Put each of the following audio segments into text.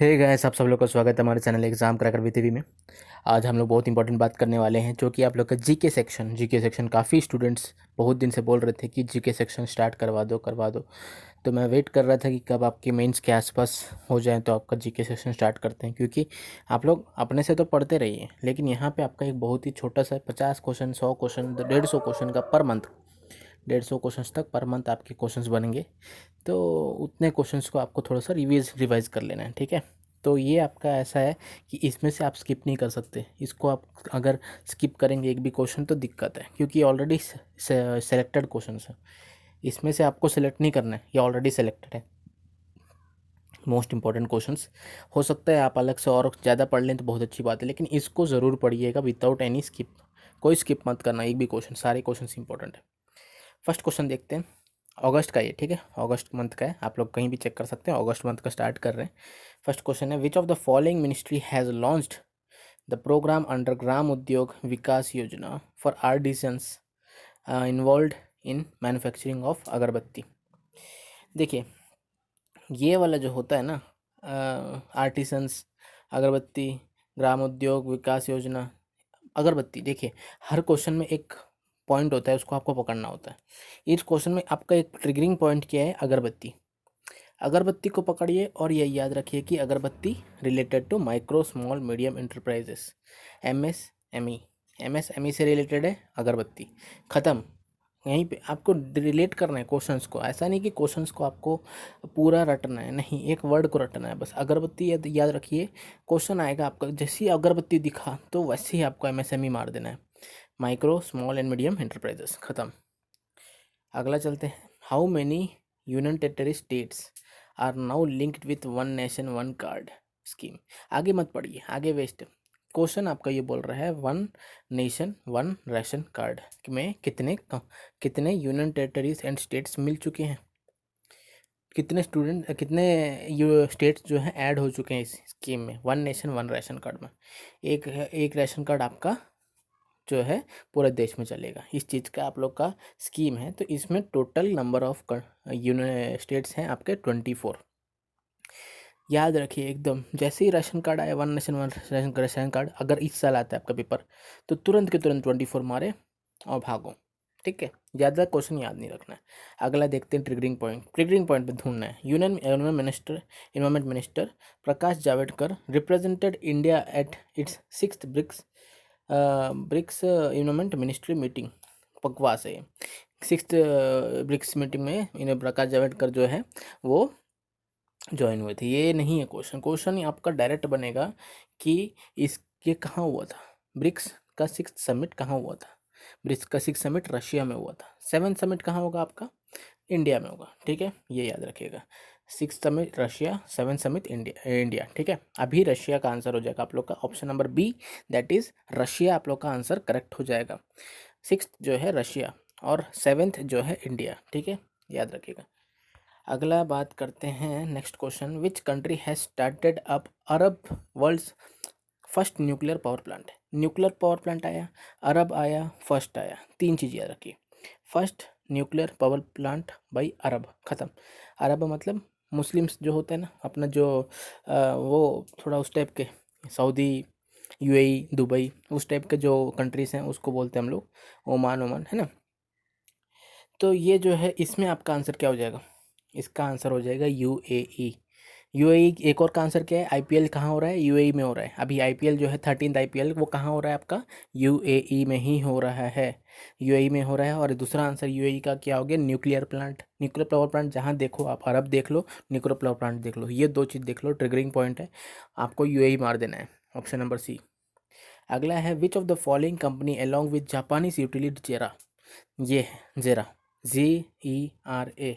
Hey guys, आप सब लोग का स्वागत है हमारे चैनल एग्जाम क्रैकर वीटीवी में। आज हम लोग बहुत इंपॉर्टेंट बात करने वाले हैं, जो कि आप लोग का जीके सेक्शन काफ़ी स्टूडेंट्स बहुत दिन से बोल रहे थे कि जीके सेक्शन स्टार्ट करवा दो। तो मैं वेट कर रहा था कि कब आपके मेंस के आसपास हो जाए तो आपका जीके सेक्शन स्टार्ट करते हैं, क्योंकि आप लोग अपने से तो पढ़ते रहिए, लेकिन यहाँ पे आपका एक बहुत ही छोटा सा 50 क्वेश्चन, 100 क्वेश्चन, 150 क्वेश्चन का पर मंथ, 150 क्वेश्चन तक पर मंथ आपके क्वेश्चंस बनेंगे। तो उतने क्वेश्चंस को आपको थोड़ा सा रिवाइज कर लेना है, ठीक है। तो ये आपका ऐसा है कि इसमें से आप स्किप नहीं कर सकते। इसको आप अगर स्किप करेंगे एक भी क्वेश्चन तो दिक्कत है, क्योंकि ऑलरेडी सेलेक्टेड क्वेश्चन है। इसमें से आपको सेलेक्ट नहीं करना है, ये ऑलरेडी सेलेक्टेड है। मोस्ट इंपॉर्टेंट क्वेश्चंस हो सकता है आप अलग से और ज़्यादा पढ़ लें तो बहुत अच्छी बात है, लेकिन इसको ज़रूर पढ़िएगा विदाउट एनी स्किप। कोई स्किप मत करना एक भी क्वेश्चन, सारे क्वेश्चन इंपॉर्टेंट है। फर्स्ट क्वेश्चन देखते हैं। अगस्त का, ये ठीक है, अगस्त मंथ का है, आप लोग कहीं भी चेक कर सकते हैं, अगस्त मंथ का स्टार्ट कर रहे हैं। फर्स्ट क्वेश्चन है, which of the following ministry has launched the programme under Gram Udyog Vikas Yojana for artisans involve in manufacturing of agarbatti. देखिए, ये वाला जो होता है ना, आर्टिसंस, अगरबत्ती, ग्राम उद्योग विकास योजना, अगरबत्ती, देखिए हर क्वेश्चन में एक पॉइंट होता है, उसको आपको पकड़ना होता है। इस क्वेश्चन में आपका एक ट्रिगरिंग पॉइंट क्या है? अगरबत्ती। अगरबत्ती को पकड़िए और ये याद रखिए कि अगरबत्ती related to micro small medium enterprises, MSME. MSME से रिलेटेड है अगरबत्ती। ख़त्म। यहीं पे आपको रिलेट करना है क्वेश्चंस को, ऐसा नहीं कि क्वेश्चंस को आपको पूरा रटना है, नहीं, एक वर्ड को रटना है बस। अगरबत्ती याद रखिए, क्वेश्चन आएगा आपका, जैसे ही अगरबत्ती दिखा तो वैसे ही आपको एमएसएमई मार देना है, micro small and medium enterprises. ख़त्म। अगला चलते हैं। How many union territory states are now linked with one nation one card scheme. आगे मत पढ़िए, आगे वेस्ट। क्वेश्चन आपका ये बोल रहा है one nation one ration card में कितने यूनियन टेरिटरीज एंड स्टेट्स मिल चुके हैं, कितने स्टेट्स जो हैं ऐड हो चुके हैं इस स्कीम में, one nation one ration card में। एक राशन कार्ड आपका जो है पूरे देश में चलेगा, इस चीज़ का आप लोग का स्कीम है। तो इसमें total number of union states हैं आपके 24। याद रखिए एकदम, जैसे ही राशन कार्ड आया, one nation one ration card अगर इस साल आता है आपका पेपर, तो तुरंत के तुरंत 24 मारे और भागो, ठीक है। ज़्यादा क्वेश्चन याद नहीं रखना है। अगला देखते हैं ट्रिगरिंग पॉइंट। ट्रिगरिंग पॉइंट पे ढूंढना है। Union environment minister Prakash Javadekar represented India at its 6th BRICS environment ministry meeting. बकवास है ये। 6th ब्रिक्स मीटिंग में इन्हें प्रकाश जावड़ेकर जो है वो ज्वाइन हुए थे। ये नहीं है क्वेश्चन, क्वेश्चन आपका डायरेक्ट बनेगा कि ये कहाँ हुआ था, ब्रिक्स का 6th समिट कहाँ हुआ था। ब्रिक्स का 6th समिट रशिया में हुआ था। 7th समिट कहाँ होगा आपका? इंडिया में होगा, ठीक है, ये याद रखिएगा। 6th summit Russia, 7th summit India, ठीक है। अभी रशिया का आंसर हो जाएगा आप लोग का option number B, that is Russia आप लोग का आंसर करेक्ट हो जाएगा। 6th जो है रशिया और 7th जो है इंडिया, ठीक है, याद रखिएगा। अगला बात करते हैं, next question, which country has started up Arab world's first nuclear power plant. Nuclear power plant आया, अरब आया, फर्स्ट आया, तीन चीज़ याद रखिए। First nuclear power plant by Arab. ख़त्म। अरब मतलब मुस्लिम्स जो होते हैं ना, अपना जो वो थोड़ा उस टाइप के, सऊदी, यूएई, दुबई, उस टाइप के जो कंट्रीज़ हैं उसको बोलते हैं हम लोग, ओमान है ना। तो ये जो है, इसमें आपका आंसर क्या हो जाएगा? इसका आंसर हो जाएगा यूएई। यूएई। एक और का आंसर क्या है? आईपीएल कहाँ हो रहा है? यूएई में हो रहा है। अभी आईपीएल जो है 13th आईपीएल वो कहाँ हो रहा है आपका? यूएई में ही हो रहा है, यूएई में हो रहा है। और दूसरा आंसर यूएई का क्या हो गया? Nuclear plant. Nuclear power plant जहाँ देखो आप, अरब देख लो, न्यूक्लियर पावर प्लांट देख लो, ये दो चीज़ देख लो, ट्रिगरिंग पॉइंट है, आपको यूएई मार देना है, ऑप्शन नंबर सी। अगला है, which of the following company along with Japanese utility JERA. ये है जेरा, JERA।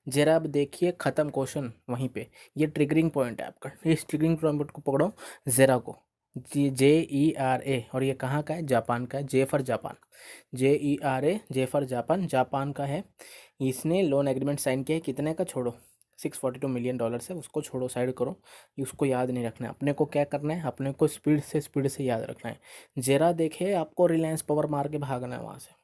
जरा अब देखिए, ख़त्म क्वेश्चन वहीं पे। ये ट्रिगरिंग पॉइंट है आपका, इस ट्रिगरिंग पॉइंट को पकड़ो, जेरा को, JERA। और ये कहाँ का है? जापान का है, J for Japan, JERA, J for Japan, Japan का है। इसने लोन एग्रीमेंट साइन किया है, कितने का छोड़ो, $642 मिलियन है, उसको छोड़ो, साइड करो, उसको याद नहीं रखना है। अपने को क्या करना है? अपने को स्पीड से याद रखना है। जेरा देखे, आपको रिलायंस पावर मार के भागना है वहाँ से।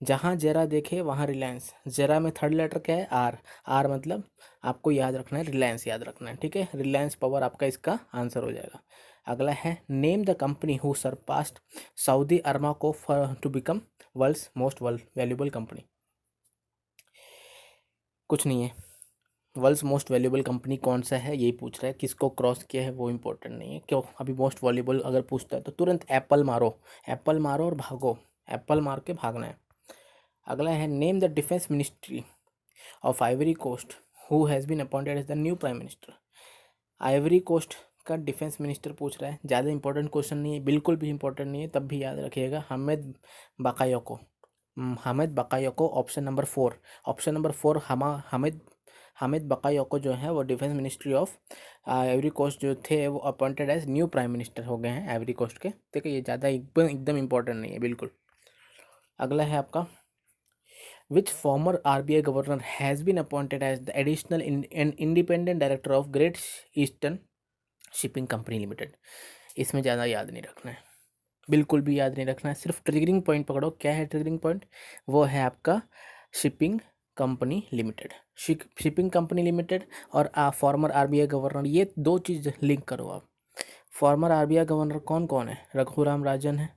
जहाँ जरा देखे वहाँ रिलायंस। जरा में थर्ड लेटर क्या है? आर। आर मतलब आपको याद रखना है, रिलायंस याद रखना है, ठीक है। रिलायंस पावर आपका इसका आंसर हो जाएगा। अगला है name the company who surpassed Saudi Aramco for to become world's most valuable company. कुछ नहीं है। वर्ल्ड्स मोस्ट वैल्यूएबल कंपनी कौन सा है यही पूछ रहा है, किसको क्रॉस किया है वो इंपॉर्टेंट नहीं है। क्यों? अभी मोस्ट वैल्यूएबल अगर पूछता है तो तुरंत एप्पल मारो, एप्पल मारो और भागो, एप्पल मार के भागना है। अगला है name the defence ministry of Ivory Coast who has been appointed as the new prime minister. Ivory Coast का डिफेंस मिनिस्टर पूछ रहा है, ज़्यादा इंपॉर्टेंट क्वेश्चन नहीं है, बिल्कुल भी इंपॉर्टेंट नहीं है, तब भी याद रखिएगा Hamed Bakayoko. Hamed Bakayoko option number 4। Option number 4 Hamed Hamed Bakayoko जो है वो defence ministry of Ivory Coast जो थे वो appointed as new prime minister हो गए हैं आइवरी कोस्ट के। ठीक है, ये ज़्यादा एकदम इंपॉर्टेंट नहीं है बिल्कुल। अगला है आपका which former RBI governor has been appointed as the additional and independent director of Great Eastern Shipping Company Limited। इसमें ज़्यादा याद नहीं रखना है, बिल्कुल भी याद नहीं रखना है, सिर्फ ट्रिगरिंग पॉइंट पकड़ो। क्या है ट्रिगरिंग पॉइंट? वो है आपका shipping company limited. Shipping company limited और फॉर्मर आरबीआई गवर्नर, ये दो चीज़ लिंक करो आप। फॉर्मर आरबीआई गवर्नर कौन कौन है? रघुराम राजन है,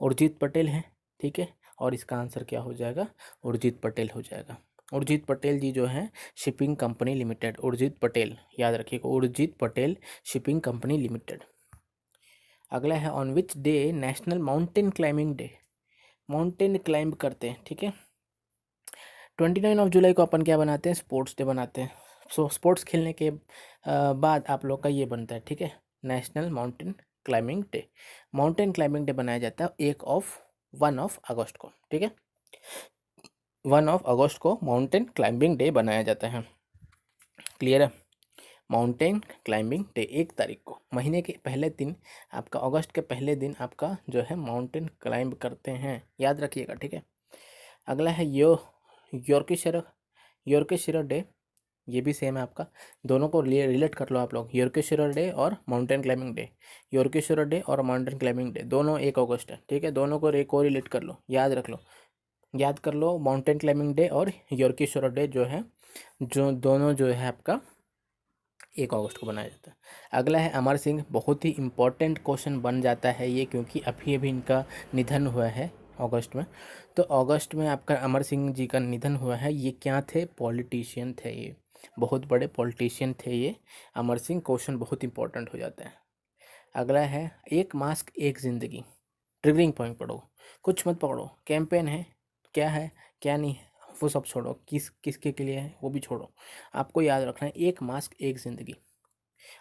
उर्जित पटेल है, ठीक है। और इसका आंसर क्या हो जाएगा? उर्जित पटेल हो जाएगा। उर्जित पटेल जी जो हैं shipping company limited, Urjit Patel याद रखिएगा, Urjit Patel shipping company limited. अगला है on which day national mountain climbing day, mountain climb करते हैं, ठीक है। 29 जुलाई को अपन क्या बनाते हैं? स्पोर्ट्स डे बनाते हैं। सो स्पोर्ट्स खेलने के बाद आप लोग का ये बनता है, ठीक है, national mountain climbing day. Mountain climbing day बनाया जाता है 1 अगस्त को, ठीक है। 1 अगस्त को माउंटेन क्लाइंबिंग डे बनाया जाता है। क्लियर है? माउंटेन क्लाइंबिंग डे 1 तारीख को, महीने के पहले दिन आपका, अगस्त के पहले दिन आपका जो है माउंटेन क्लाइंब करते हैं, याद रखिएगा, ठीक है। अगला है यॉर्कशायर डे, ये भी सेम है आपका, दोनों को रिलेट कर लो आप लोग। यॉर्कशायर डे और mountain climbing day, Yorkshire day और माउंटेन क्लाइंबिंग डे दोनों 1 अगस्त है, ठीक है। दोनों को एक और रिलेट कर लो, याद रख लो, याद कर लो। माउंटेन क्लाइंबिंग डे और यॉर्कशायर डे जो है, जो दोनों जो है आपका 1 अगस्त को बनाया जाता है। अगला है अमर सिंह, बहुत ही इम्पोर्टेंट क्वेश्चन बन जाता है ये, क्योंकि अभी अभी इनका निधन हुआ है अगस्त में। तो अगस्त में आपका अमर सिंह जी का निधन हुआ है। ये क्या थे? पॉलिटिशियन थे, ये बहुत बड़े पॉलिटिशियन थे ये अमर सिंह। क्वेश्चन बहुत इंपॉर्टेंट हो जाता है। अगला है एक मास्क एक ज़िंदगी, ट्रिगरिंग पॉइंट पढ़ो, कुछ मत पकड़ो। कैंपेन है क्या नहीं है वो सब छोड़ो, किसके के लिए है वो भी छोड़ो। आपको याद रखना है एक मास्क एक ज़िंदगी,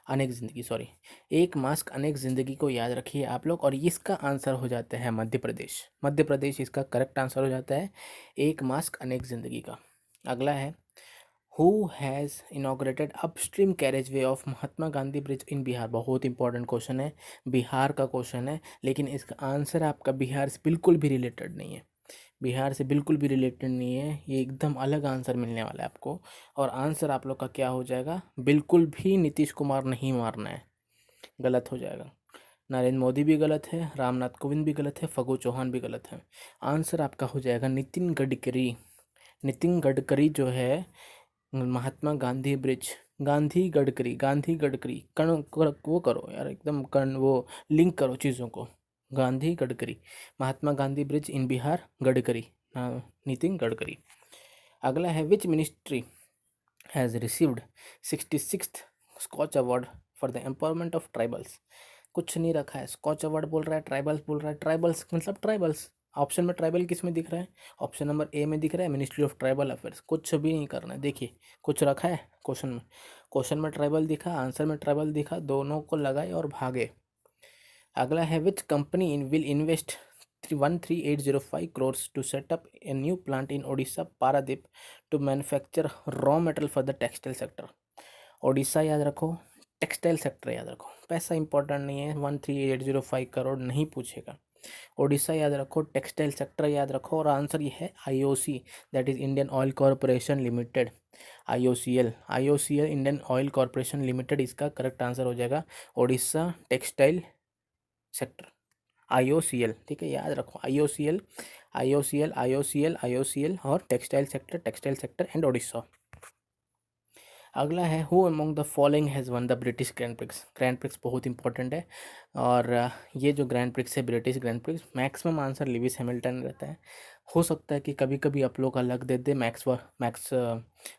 अनेक ज़िंदगी, सॉरी, एक मास्क अनेक ज़िंदगी को याद रखिए आप लोग। और इसका आंसर हो जाता है मध्य प्रदेश। मध्य प्रदेश इसका करेक्ट आंसर हो जाता है, एक मास्क अनेक ज़िंदगी का। अगला है who has inaugurated upstream carriage way of Mahatma Gandhi bridge in Bihar. बहुत इंपॉर्टेंट क्वेश्चन है, बिहार का क्वेश्चन है, लेकिन इसका आंसर आपका बिहार से बिल्कुल भी रिलेटेड नहीं है, बिहार से बिल्कुल भी रिलेटेड नहीं है, ये एकदम अलग आंसर मिलने वाला है आपको। और आंसर आप लोग का क्या हो जाएगा? बिल्कुल भी नीतीश कुमार नहीं मारना है, गलत हो जाएगा। नरेंद्र मोदी भी गलत है, रामनाथ कोविंद भी गलत है, फग्गू चौहान भी गलत है। आंसर आपका हो जाएगा नितिन गडकरी। नितिन गडकरी जो है महात्मा गांधी ब्रिज, गांधी गडकरी वो करो यार, एकदम कर्ण वो लिंक करो चीज़ों को। Gandhi Gadkari, Mahatma Gandhi bridge in Bihar, Gadkari, Nitin Gadkari. अगला है which ministry has received 66th Skoch award for the empowerment of tribals. कुछ नहीं रखा है, स्कॉच अवार्ड बोल रहा है, ट्राइबल्स बोल रहा है, ट्राइबल्स मतलब ट्राइबल्स। ऑप्शन में ट्राइबल किस में दिख रहा है? ऑप्शन नंबर ए में दिख रहा है, मिनिस्ट्री ऑफ ट्राइबल अफेयर्स। कुछ भी नहीं करना है, देखिए कुछ रखा है क्वेश्चन में, क्वेश्चन में ट्राइबल दिखा, आंसर में ट्राइबल दिखा, दोनों को लगाए और भागे। अगला है which company will invest 13,805 crores to set up a new plant in Odisha Paradip to manufacture raw metal for the textile sector। Odisha याद रखो, टेक्सटाइल सेक्टर याद रखो, पैसा इंपॉर्टेंट नहीं है, 13,805 करोड़ नहीं पूछेगा। ओडिशा याद रखो, टेक्सटाइल सेक्टर याद रखो, और आंसर ये है IOC, that is Indian oil corporation limited. IOCL Indian oil corporation limited इसका करेक्ट आंसर हो जाएगा, ओडिशा टेक्सटाइल सेक्टर। IOCL, ठीक है, याद रखो IOCL, IOCL, IOCL, IOCL और टेक्सटाइल सेक्टर एंड ओडिशा। अगला है who among the following has one the British grand prix. Grand prix बहुत इंपॉर्टेंट है, और ये जो ग्रैंड प्रिक्स है British grand prix, maximum answer Lewis Hamilton रहता है। हो सकता है कि कभी कभी आप लोग अलग दे दे, मैक्स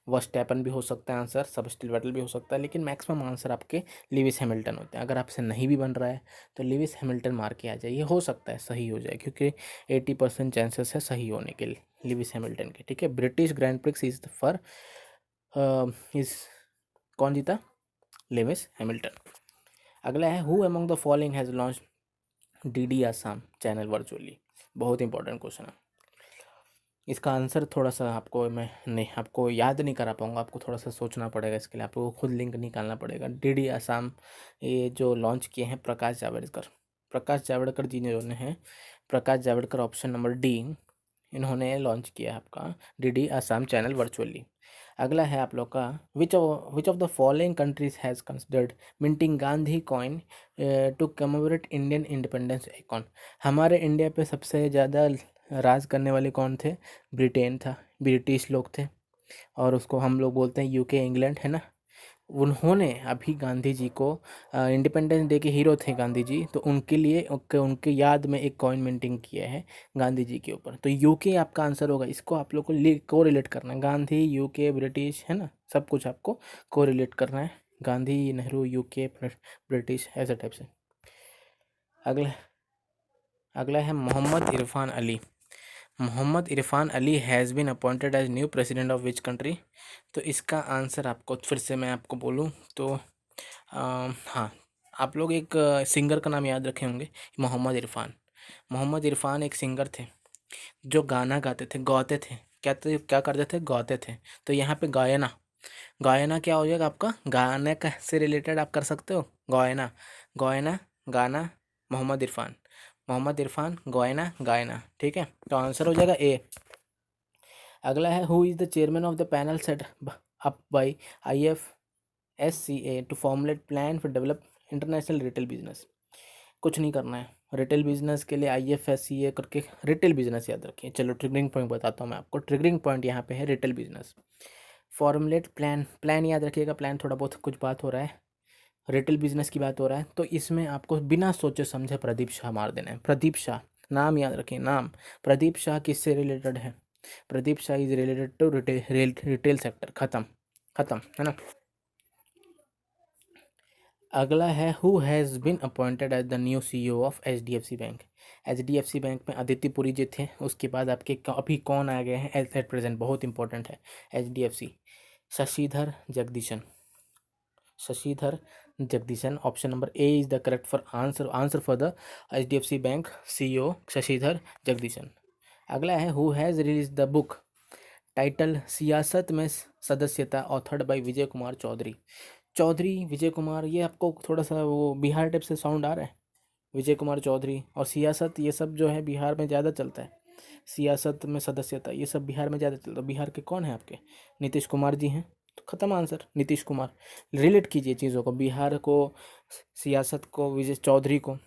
वर्स्टैपन भी हो सकता है आंसर, सेबेस्टियन वेटल भी हो सकता है, लेकिन मैक्सिमम आंसर आपके लिविस हैमिल्टन होते हैं। अगर आपसे नहीं भी बन रहा है तो लिविस हैमिल्टन मार के आ जाइए, हो सकता है सही हो जाए, क्योंकि 80% चांसेस है सही होने के लिए लिविस हैमिल्टन के, ठीक है। British grand prix is for इस कौन जीता? Lewis Hamilton. अगला है who among the following has launch DD Assam channel virtually. बहुत इंपॉर्टेंट क्वेश्चन है, इसका आंसर थोड़ा सा आपको मैं नहीं, आपको याद नहीं करा पाऊंगा, आपको थोड़ा सा सोचना पड़ेगा, इसके लिए आपको खुद लिंक निकालना पड़ेगा। DD आसाम ये जो लॉन्च किए हैं प्रकाश जावड़ेकर जी ने, जो हैं Prakash Javadekar, option number D, इन्होंने लॉन्च किया है आपका DD आसाम चैनल वर्चुअली। अगला है आप लोग का which of the following countries has considered minting Gandhi coin to commemorate Indian independence एकॉन। हमारे इंडिया पे सबसे ज़्यादा राज करने वाले कौन थे? ब्रिटेन था, ब्रिटिश लोग थे, और उसको हम लोग बोलते हैं UK, इंग्लैंड, है ना। उन्होंने अभी गांधी जी को, इंडिपेंडेंस डे के हीरो थे गांधी जी, तो उनके लिए उनके याद में एक कॉइन मिंटिंग किया है गांधी जी के ऊपर। तो UK आपका आंसर होगा, इसको आप लोग को को रिलेट करना है, गांधी UK ब्रिटिश, है ना, सब कुछ आपको को रिलेट करना है, गांधी नेहरू UK ब्रिटिश, ऐसे टाइप से। अगला अगला है Mohamed Irfaan Ali. Mohamed Irfaan Ali has been appointed as new president of which country. तो इसका आंसर आपको फिर से मैं आपको बोलूँ तो हाँ, आप लोग एक सिंगर का नाम याद रखे होंगे, मोहम्मद इरफान। मोहम्मद इरफान एक सिंगर थे जो गाना गाते थे, क्या करते थे, गाते थे। तो यहाँ पे गायना, गायना क्या हो जाएगा आपका, गाने का से रिलेटेड आप कर सकते हो, गायना, गायना, गाना, मोहम्मद इरफान, मोहम्मद इरफान, गायना, गायना, ठीक है। तो आंसर हो जाएगा ए। अगला है who is the chairman of the panel set up by IFSCA to formulate plan for develop international retail business. कुछ नहीं करना है, रिटेल बिजनेस के लिए IFSCA करके रिटेल बिजनेस याद रखिए। चलो ट्रिगरिंग पॉइंट बताता हूँ मैं आपको, ट्रिगरिंग पॉइंट यहाँ पे है रिटेल बिजनेस। फॉर्मुलेट प्लान याद रखिएगा, प्लान थोड़ा बहुत कुछ बात हो रहा है, रिटेल बिजनेस की बात हो रहा है, तो इसमें आपको बिना सोचे समझे प्रदीप शाह मार देना है। प्रदीप शाह, नाम याद रखिए, नाम प्रदीप शाह किससे रिलेटेड है? Pradeep Shah is related to retail sector. खत्म, खत्म, है ना। अगला है who has been appointed as the new CEO of HDFC bank. HDFC bank में आदित्य पुरी जी थे, उसके बाद आपके अभी कौन आ गए हैं एट प्रेजेंट, बहुत इंपॉर्टेंट है HDFC, Sashidhar Jagdishan, Sashidhar Jagdishan, option number A is the correct for answer for the HDFC bank CEO Sashidhar Jagdishan. अगला है who has release the book titled Siyasat Mein Sadasyata, authored by Vijay Kumar Chaudhary. Chaudhary Vijay Kumar, ये आपको थोड़ा सा वो बिहार टाइप से साउंड आ रहा है, विजय कुमार चौधरी और सियासत, ये सब जो है बिहार में ज़्यादा चलता है, सियासत में सदस्यता ये सब बिहार में ज़्यादा चलता है। बिहार के कौन है आपके? नीतीश कुमार जी हैं, तो ख़त्म आंसर, नीतीश कुमार। रिलेट कीजिए चीज़ों को, बिहार को, सियासत को, विजय चौधरी को,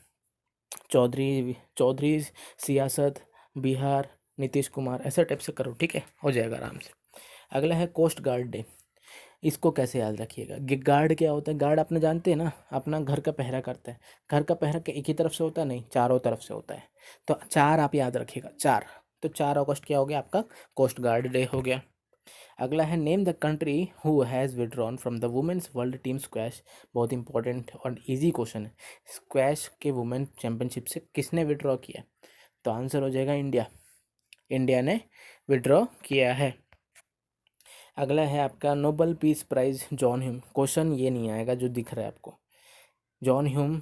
चौधरी सियासत, बिहार, नीतीश कुमार, ऐसा टाइप से करो, ठीक है, हो जाएगा आराम से। अगला है कोस्ट गार्ड डे। इसको कैसे याद रखिएगा? गार्ड क्या होता है? गार्ड आपने जानते हैं ना, अपना घर का पहरा करता है। घर का पहरा क्या एक ही तरफ से होता है? नहीं, चारों तरफ से होता है। तो 4 आप याद रखिएगा, 4। तो 4 अगस्त क्या हो गया आपका? कोस्ट गार्ड डे हो गया। अगला है name the country who has withdrawn from the women's world team squash. बहुत इंपॉर्टेंट और इजी क्वेश्चन है, स्क्वैश के वुमेन चैंपियनशिप से किसने विड्रॉ किया? तो आंसर हो जाएगा इंडिया, इंडिया ने विड्रॉ किया है। अगला है आपका Nobel peace prize John Hume. Question ये नहीं आएगा जो दिख रहा है आपको, जॉन ह्यूम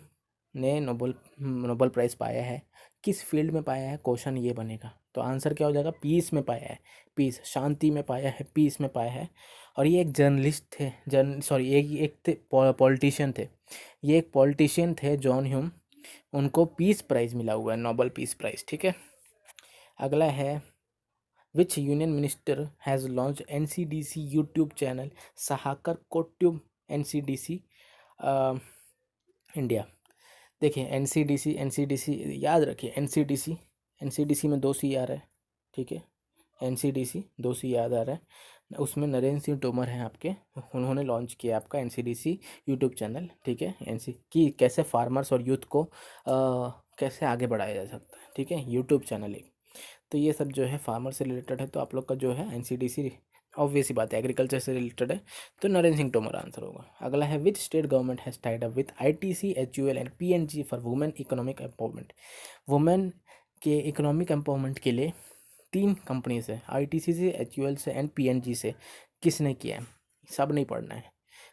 ने नोबल प्राइज़ पाया है, किस फील्ड में पाया है? क्वेश्चन ये बनेगा। तो आंसर क्या हो जाएगा? पीस में पाया है, पीस, शांति में पाया है, पीस में पाया है। और ये एक जर्नलिस्ट थे, एक थे पॉलिटिशियन थे, ये एक पॉलिटिशियन थे जॉन ह्यूम, उनको पीस प्राइज़ मिला हुआ है, नोबल पीस प्राइज़, ठीक है। अगला है which union minister has launch NCDC YouTube channel Sahkar Cooptube NCDC India. देखिए एनसीडीसी याद रखिए, एनसीडीसी में 2 सी आ रहा है, ठीक है, एनसीडीसी 2 सी याद आ रहा है। उसमें नरेंद्र सिंह तोमर हैं आपके, उन्होंने लॉन्च किया आपका एनसीडीसी यूट्यूब चैनल, ठीक है, एनसी कि कैसे फार्मर्स और यूथ को कैसे आगे बढ़ाया जा सकता है, ठीक है, यूट्यूब चैनल एक। तो ये सब जो है फार्मर से रिलेटेड है, तो आप लोग का जो है एनसीडीसी ऑब्वियस ही बात है एग्रीकल्चर से रिलेटेड है, तो नरेंद्र सिंह तोमर आंसर होगा। अगला है which state government has tied up with ITC HUL and PNG for women economic empowerment. Women के इकोनॉमिक एम्पावरमेंट के लिए 3 कंपनीज है, आईटीसी से, एचयूएल से एंड पीएनजी से। किसने किया है? सब नहीं पढ़ना है,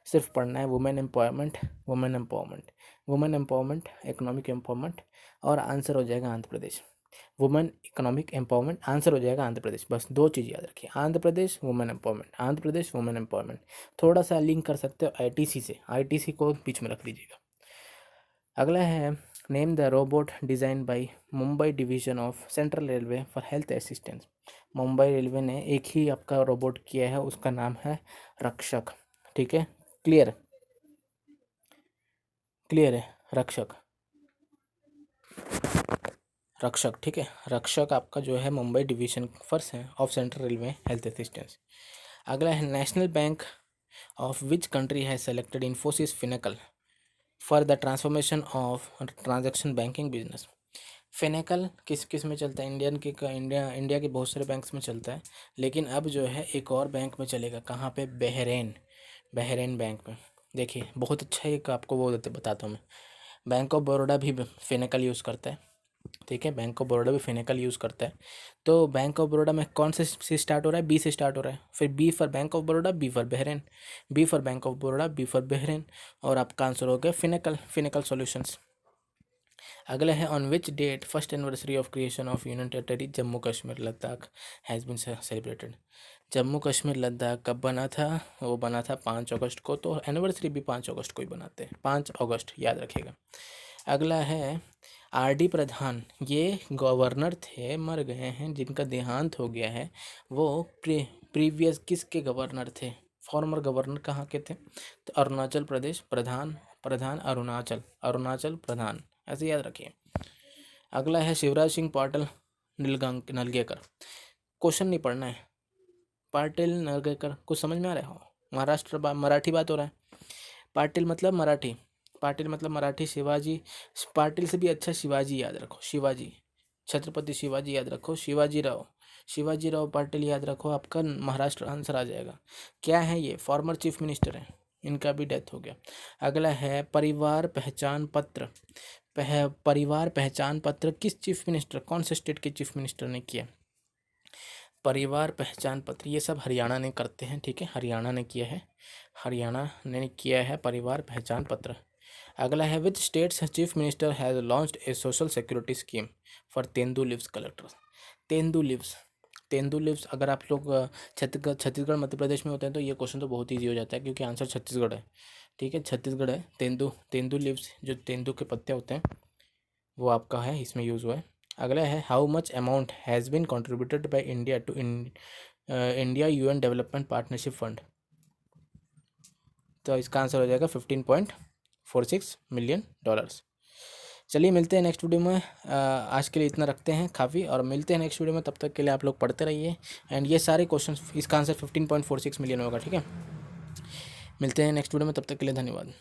सिर्फ पढ़ना है women empowerment, women empowerment, women empowerment, economic empowerment, और आंसर हो जाएगा Andhra Pradesh. Women economic empowerment, answer हो जाएगा आंध्र प्रदेश। बस 2 चीज़ याद रखिए, Andhra Pradesh women empowerment, Andhra Pradesh women empowerment. थोड़ा सा लिंक कर सकते हो आईटीसी से, आईटीसी को बीच में रख दीजिएगा। अगला है name the robot design by Mumbai division of central railway for health assistance. Mumbai railway ने एक ही आपका रोबोट किया है, उसका नाम है रक्षक, ठीक है, क्लियर, क्लियर है, रक्षक, रक्षक, ठीक है, रक्षक आपका जो है मुंबई डिवीजन फर्स्ट है of central railway health assistance. अगला है national bank of which country है selected Infosys Finacle for the transformation of transaction banking business. Finacle किस किस में चलता है? इंडिया के बहुत सारे बैंक्स में चलता है, लेकिन अब जो है एक और बैंक में चलेगा, कहाँ पे? बहरेन बैंक में। देखिए बहुत अच्छा एक आपको वो बताता हूँ मैं, बैंक ऑफ बड़ौदा भी फिनेकल यूज़ करता है, ठीक है, बैंक ऑफ बड़ौदा भी फिनेकल यूज़ करता है। तो बैंक ऑफ बड़ौदा में कौन से स्टार्ट हो रहा है? बी से स्टार्ट हो रहा है, फिर B for bank of Baroda, B for Bahrain, B for bank of Baroda, B for Bahrain, और आपका आंसर हो गया फिनेकल सॉल्यूशंस। अगला है on which date first anniversary of creation of union territory Jammu Kashmir Ladakh has been celebrated. Jammu Kashmir Ladakh कब बना था? वो बना था 5 अगस्त को, तो एनिवर्सरी भी 5 अगस्त को ही बनाते हैं, 5 अगस्त याद रखिएगा। अगला है आरडी प्रधान, ये गवर्नर थे, मर गए हैं, जिनका देहांत हो गया है, वो प्रीवियस किसके गवर्नर थे? फॉर्मर गवर्नर कहाँ के थे? तो अरुणाचल प्रदेश, प्रधान अरुणाचल प्रधान, ऐसे याद रखिए। अगला है शिवराज सिंह पाटिल नलगेकर। क्वेश्चन नहीं पढ़ना है, पाटिल नलगेकर कुछ समझ में आ रहा हो? मराठी बात हो रहा है। पाटिल मतलब मराठी, पाटिल मतलब मराठी, शिवाजी, पाटिल से भी अच्छा शिवाजी याद रखो, शिवाजी, छत्रपति शिवाजी याद रखो, शिवाजी राव पाटिल याद रखो, आपका महाराष्ट्र आंसर आ जाएगा। क्या है ये? फॉर्मर चीफ मिनिस्टर है, इनका भी डेथ हो गया। अगला है परिवार पहचान पत्र, परिवार पहचान पत्र किस चीफ मिनिस्टर, कौन से स्टेट के चीफ मिनिस्टर ने किया? परिवार पहचान पत्र, ये सब हरियाणा ने करते हैं, ठीक है, हरियाणा ने किया है, हरियाणा ने किया है परिवार पहचान पत्र। अगला है which state's chief minister has launched a social security scheme for tendu leaves collectors. Tendu leaves अगर आप लोग छत्तीसगढ़ मध्य प्रदेश में होते हैं तो ये क्वेश्चन तो बहुत ईजी हो जाता है, क्योंकि आंसर छत्तीसगढ़ है, ठीक है, छत्तीसगढ़ है। तेंदू लीव्स जो तेंदू के पत्ते होते हैं वो आपका है, इसमें यूज़ हुआ है। अगला है how much amount has been contributed by India to India UN development partnership fund. तो इसका आंसर हो जाएगा $15.46 मिलियन। चलिए मिलते हैं नेक्स्ट वीडियो में, आज के लिए इतना रखते हैं काफ़ी, और मिलते हैं नेक्स्ट वीडियो में, तब तक के लिए आप लोग पढ़ते रहिए। एंड ये सारे क्वेश्चन, इसका आंसर 15.46 मिलियन होगा, ठीक है। मिलते हैं नेक्स्ट वीडियो में, तब तक के लिए धन्यवाद।